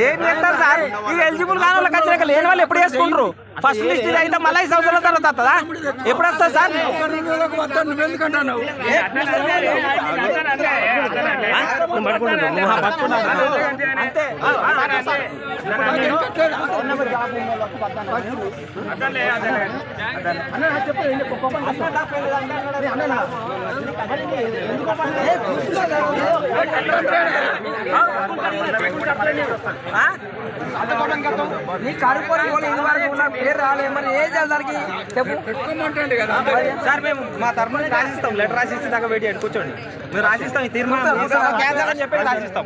ఏం చేస్తారు సార్? ఈ ఎలిజిబుల్ కాని వాళ్ళకి వచ్చినాక లేని వాళ్ళు ఎప్పుడు చేసుకుంటారు? ఫస్ట్ లిస్ట్ అయితే మళ్ళీ 5 సంవత్సరాల తర్వాత వస్తుందా? ఎప్పుడు వస్తుంది సార్? నీ కడుపుని పేరు రాలే మరి ఏం చేయాలి దానికి చెప్పు సార్. మేము మా తరఫున రాసిస్తాం, లెటర్ రాసిస్తే దాకా వెయిట్ చేయండి, కూర్చోండి. మేము రాసిస్తాం, ఈ తీర్మానం క్యాన్సల్ అని చెప్పి రాసిస్తాం.